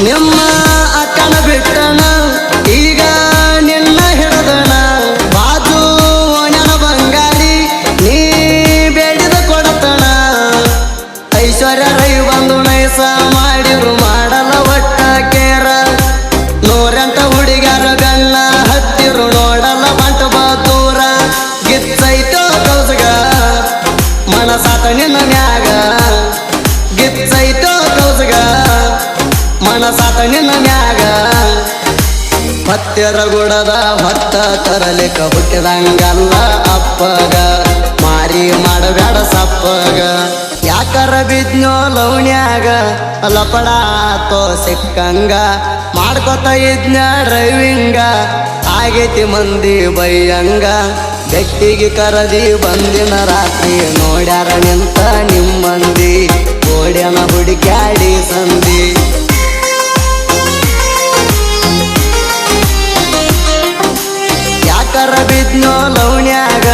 ನಿಮ್ಮ ಅಕ್ಕನ ಬಿಟ್ಟಣ ಈಗ ನಿನ್ನ ಹಿಡದಣ ಬಾಜು ನನ್ನ ಬಂಗಾರಿ ನೀ ಬೇಡಿದ ಕೊಡತಣ ಐಶ್ವರ್ಯ ರೈ ಬಂದು ನೈಸ ಮಾಡಿರು ಮಾಡಲ ಒಟ್ಟ ಕೇರ ನೂರೆಂಟ ಹುಡುಗರ ಗಣ್ಣ ಹತ್ತಿರು ನೋಡಲ್ಲ ಬಂಟ ಬಾತೂರ ಗಿಚ್ಚೈತೋ ಕೌಸಗ ಮನಸಾತ ನಿನ್ನ ಮ್ಯಾಗ ಗಿಚ್ಚೈತೋ ಕೌಸಗ ಮನಸಾತ ನಿನ್ನ ಮ್ಯಾಗ ಹತ್ತಿರ ಗುಡದ ಹೊತ್ತ ತರಲಿಕ ಹುಟ್ಟಿದಂಗಲ್ಲ ಅಪ್ಪಗ ಮಾರಿ ಮಾಡಬೇಡ ಸಪ್ಪಗ ಯಾಕರ ಬಿದ್ನೋ ಲೌಣ್ಯಾಗ ಲಪಡಾತೋ ಸಿಕ್ಕಂಗ ಮಾಡ್ಕೊತ ಇದ್ನ ಡ್ರೈವಿಂಗ ಆಗೈತಿ ಮಂದಿ ಬೈಯಂಗ ಬೆಟ್ಟಿಗೆ ಕರದಿ ಬಂದಿನ ರಾತ್ರಿ ನೋಡ್ಯಾರ ನಿಂತ ನಿಮ್ಮಂದಿ ಓಡ್ಯನ ಹುಡುಕ್ಯಾಡಿ ಸಂದಿ ಯಾಕರ ಬಿದ್ನೋ ಲೌಣ್ಯಾಗ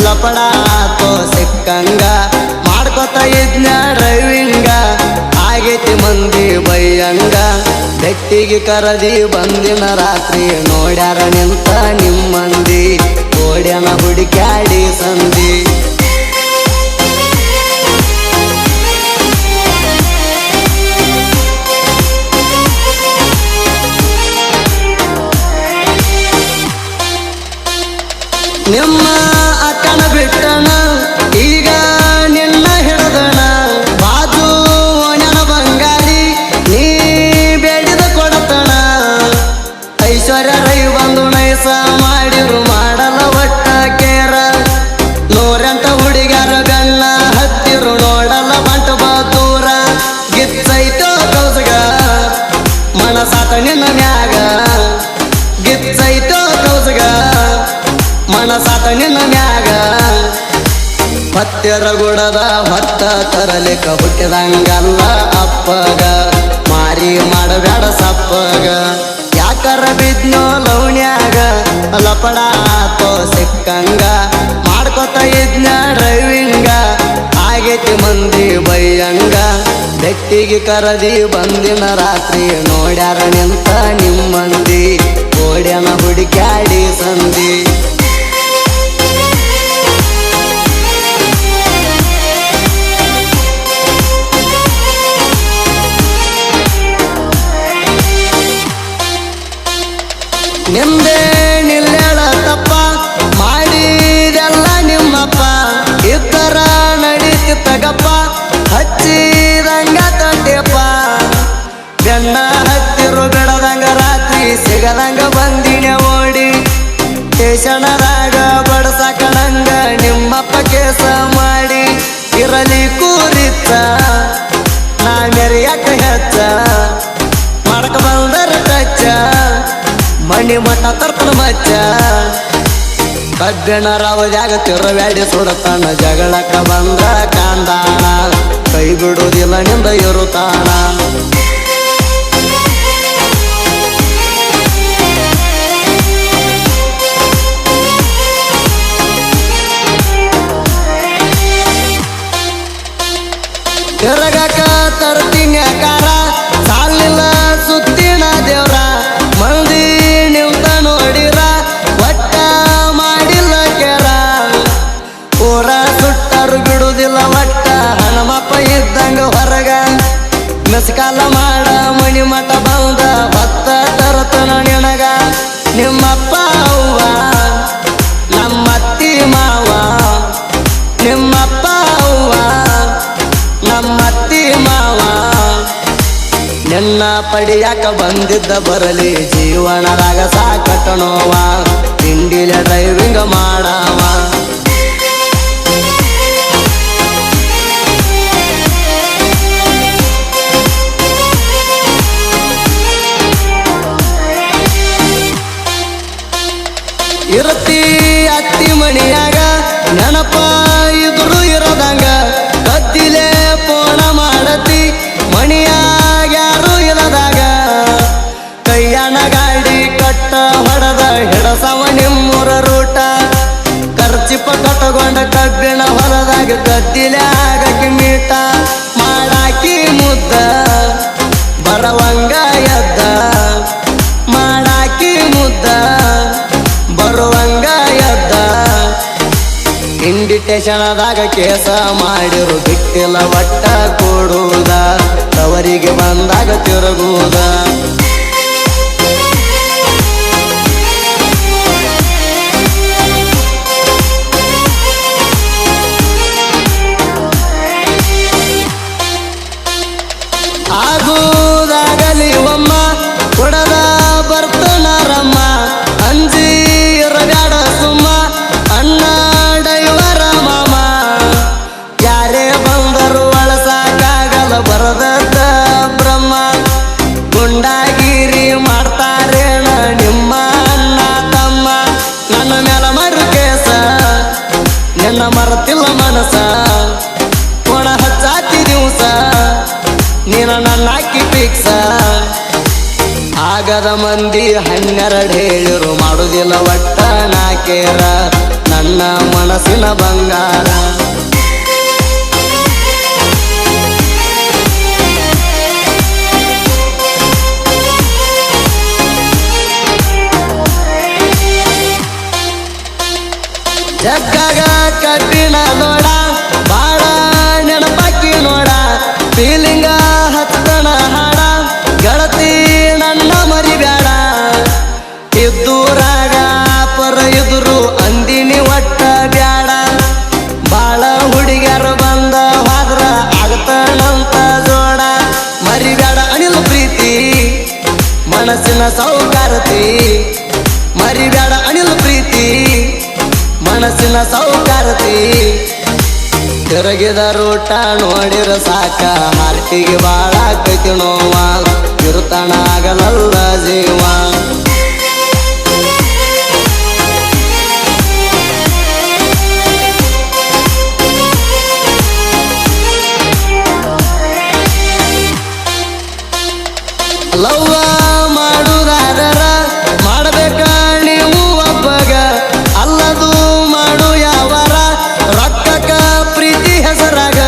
ಲಪಡಾತೋ ಸಿಕ್ಕಂಗ ಮಾಡ್ಕೊತ ಇದ್ನ ಡ್ರೈವಿಂಗ ಆಗೈತಿ ಮಂದಿ ಬೈಯಂಗ ಬೆಟ್ಟಿಗೆ ಕರದಿ ಬಂದಿನ ರಾತ್ರಿ ನೋಡ್ಯಾರ ನಿಂತ ನಿಮ್ಮಂದಿ ಓಡ್ಯನ ಹುಡುಕ್ಯಾಡಿ ಸಂದಿ ನಿಮ್ಮ ಅಕ್ಕನ ಬಿಟ್ಟಣ ಈಗ ನಿನ್ನ ಹಿಡದಣ ಬಾಜು ನನ್ನ ಬಂಗಾರಿ ನೀ ಬೇಡಿದ ಕೊಡತಣ ಐಶ್ವರ್ಯ ರೈ ಬಂದು ನೈಸ ಮಾಡಿರು ಮಾಡಲ ಒಟ್ಟ ಕೇರ ನೂರೆಂಟ ಹುಡುಗರ ಗಣ್ಣ ಹತ್ತಿರು ನೋಡಲ್ಲ ಬಂಟ ಬಾತೂರ ಗಿಚ್ಚೈತೋ ಕೌಸಗ ಮನಸಾತ ನಿನ್ನ ಮ್ಯಾಗ ಗಿಚ್ಚೈತೋ ಕೌಸಗ ಮನಸಾತ ನಿನ್ನ ಮ್ಯಾಗ ಹತ್ತಿರ ಗುಡದ ಹೊತ್ತ ತರಲಿಕ ಹುಟ್ಟಿದಂಗಲ್ಲ ಅಪ್ಪಗ ಮಾರಿ ಮಾಡಬೇಡ ಸಪ್ಪಗ ಯಾಕರ ಬಿದ್ನೋ ಲೌಣ್ಯಾಗ ಲಪಡಾತೋ ಸಿಕ್ಕಂಗ ಮಾಡ್ಕೊತ ಇದ್ನ ಡ್ರೈವಿಂಗ ಆಗೈತಿ ಮಂದಿ ಬೈಯಂಗ ಬೆಟ್ಟಿಗೆ ಕರದಿ ಬಂದಿನ ರಾತ್ರಿ ನೋಡ್ಯಾರ ನಿಂತ ನಿಮ್ಮಂದಿ ಓಡ್ಯನ ಹುಡುಕ್ಯಾಡಿ ಸಂದಿ ನಿಂದೆ ನಿಲ್ಲೇಳ ತಪ್ಪ ಮಾಡಿದೆಲ್ಲ ನಿಮ್ಮಪ್ಪ ಇತರ ನಡೀತಿತ್ತಗಪ್ಪ ಹಚ್ಚಿದಂಗ ತಂದೆಪ್ಪ ಬೆನ್ನ ಹತ್ತಿರು ಬಿಡದಂಗ ರಾತ್ರಿ ಸಿಗದಂಗ ಬಂದಿನ ಓಡಿ ಸ್ಟೇಷನದಾಗ ಬಡಸಾಕಣಂಗ ನಿಮ್ಮಪ್ಪ ಕೇಸ ಮಾಡಿ ಇರಲಿ ಕೂರಿತ್ತ ನಾ ಮೆರಿಯಕ ಹೆಚ್ಚ ಮಾಡಕ ಬಂದರ ಟಚ್ಚ ಮಣಿ ಮಠ ತರ್ತನ ಮಚ್ಚ ಕಬ್ಬಿಣ ರಾವದ್ಯಾಗ ತಿರುವ್ಯಾಡಿ ಸುಡತಾನ ಜಗಳಕ್ಕ ಬಂದ್ರ ಕಾಂದಾಣ ಕೈ ಬಿಡುವುದಿಲ್ಲ ನಿಂದ ಇರುತ್ತಾಣ ತಿರಗಕ ತರ್ತೀನಿ ಕಾರ ಸಾಲಿಲ್ಲ ಸುತ್ತಿನ ದೇವ್ರ ಮಂದಿ ನಿಂತ ನೋಡಿರ ಒಟ್ಟ ಮಾಡಿಲ್ಲ ಕೆರ ಊರ ಸುಟ್ಟರು ಬಿಡುವುದಿಲ್ಲ ಒಟ್ಟ ಹಣಮಪ್ಪ ಇದ್ದಂಗ ಹೊರಗ ಮೆಸ್ಕಾಲ ಮಾಡ ಮಣಿ ಮಠ ಬಂದ ಹೊತ್ತ ತರತನ ನಿನಗ ನಿಮ್ಮಪ್ಪ ಅವ್ವ ನಮ್ಮತ್ತಿ ಮಾವ ನಿಮ್ಮಪ್ಪ ಅವ್ವ ನಮ್ಮತ್ತಿ ಮಾವ ನಿನ್ನ ಪಡಿಯಾಕ ಬಂದಿದ್ದ ಬರಲಿ ಜೀವನದಾಗ ಸಾಕಟಣೋವ ತಿಂಡಿಲ ಡ್ರೈವಿಂಗ್ ಮಾಡವ ಇರತಿ ಅತ್ತಿ ಮಣಿಯಾಗ ನೆನಪ ಇದ್ರು ಇರದಂಗ ಕತ್ತಿಲೆ ಪೋಣ ಮಾಡತಿ ಮಣಿಯಾಗ ಯಾರು ಇಲ್ಲದಾಗ ಕೈಯನ ಗಾಡಿ ಕಟ್ಟ ಹೊಡೆದ ಹಿಡಸವ ನಿಮ್ಮೂರ ರೂಟ ಖರ್ಚಿಪ ಕಟ್ಟಗೊಂಡ ಕಬ್ಬಿಣ ಹೊಲದಾಗ ಕತ್ತಿಲೆ ಆಗಕ್ಕೆ ಮೀಟ ಮಾಡಾಕಿ ಮುದ್ದ ಬರವಂಗ ಸ್ಟೇಷನದಾಗ ಕೇಸ ಮಾಡಿರು ಬಿಟ್ಟಿಲ್ಲ ಒಟ್ಟ ಕೊಡುವುದ ತವರಿಗೆ ಬಂದಾಗ ತಿರುಗುವುದ ಆಗುವುದಾಗಲಿ ಒಮ್ಮ ಕೊಡದ ಬರ್ತನಾರಮ್ಮ ಅಂಜಿ ಇರಬ್ಯಾಡ ಸುಮ್ಮ ಅಣ್ಣ ಡೈವರ ಮಾಮ ಯಾರೇ ಬಂದರು ಅಳಸಾಕಾಗಲ್ಲ ಬರದತ್ತ ಬ್ರಹ್ಮ ಗುಂಡಾಗಿರಿ ಮಾಡ್ತಾರೇಣ ನಿಮ್ಮ ಅಣ್ಣ ತಮ್ಮ ನನ್ನ ಮೇಲ ಮರು ಕೇಸ ನಿನ್ನ ಮರತಿಲ್ಲ ಮನಸ ಕೊಣ ಹಚ್ಚಾತಿ ದಿವಸ ನೀನ ನನ್ನ ಹಾಕಿ ಫಿಕ್ಸ ಆಗದ ಮಂದಿ 12 ಹೇಳಿರು ಮಾಡುದಿಲ್ಲ ಒಟ್ಟ ನಾಕೇರ ನನ್ನ ಮನಸ್ಸಿನ ಬಂಗಾರ ಜಗ್ಗಾಗ ಕಬ್ಬಿನ ನೋಡ ಬಾಳ ನೆನಪಾಕಿ ನೋಡ ಫೀಲಿಂಗ ಹತ್ತನ ಹಾಡ ಗೆಳತಿ ನನ್ನ ಮರಿಬ್ಯಾಡ ಇದ್ದೂರಾಗ ಪರ ಇದ್ರು ಅಂದಿನಿ ಒಟ್ಟ ಬ್ಯಾಡ ಬಾಳ ಹುಡುಗ್ಯಾರ ಬಂದ ಹೋದ್ರ ಆಗತನಂತ ಜೋಡ ಮರಿಬ್ಯಾಡ ಅನಿಲ್ ಪ್ರೀತಿ ಮನಸ್ಸಿನ ಸೌಕಾರತಿ ಮರಿಬ್ಯಾಡ ಅನಿಲ್ ಪ್ರೀತಿ ಮನಸ್ಸಿನ ಸೌಕಾರತಿ ತಿರುಗಿದ ರೂಟ ನೋಡಿರ ಸಾಕ ಹಾರ್ಟಿಗೆ ಬಾಳ ಕೈತಿ ನೋವ ಕಿರುತಣ ಆಗಲಲ್ಲ ಜೀವ ಲವ್ವ ಮಾಡುದಾದರ ಮಾಡಬೇಕ ನೀವು ಒಬ್ಬಗ ಅಲ್ಲದು ಮಾಡು ಯಾವರ ರೊಕ್ಕಕ ಪ್ರೀತಿ ಹೆಸರಾಗ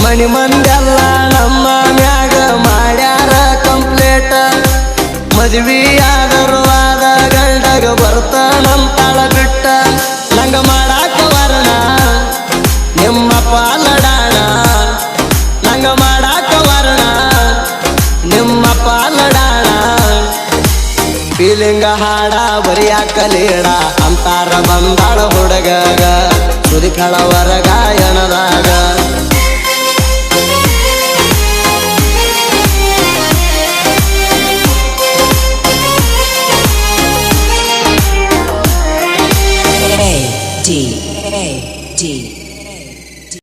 ಮನಿ ಮಂದೆಲ್ಲ ನಮ್ಮ ಮ್ಯಾಗ ಮಾಡ್ಯಾರ ಕಂಪ್ಲೇಟ ಮದುವೆಯಾದರು ಆದ ಗಂಡಗ ಬರ್ತಾನಂತಾಳ ಬಿಟ್ಟ ನಂಗ ಮಾಡಾಕ ವರ್ಣ ನಿಮ್ಮ ಪಾಲಡಾಣ ನಂಗ ಮಾಡಾಕ ವರ್ಣ ನಿಮ್ಮ ಪಾಲಡಾಣ ಫೀಲಿಂಗ ಹಾಡ ಬರಿಯಾಕ ಲೀಡ ಅಂತಾರ ಬಂದಾಳ ಹುಡುಗಗ ಸುರಿಕಳವರ ಗಾಯನದಾಗ A D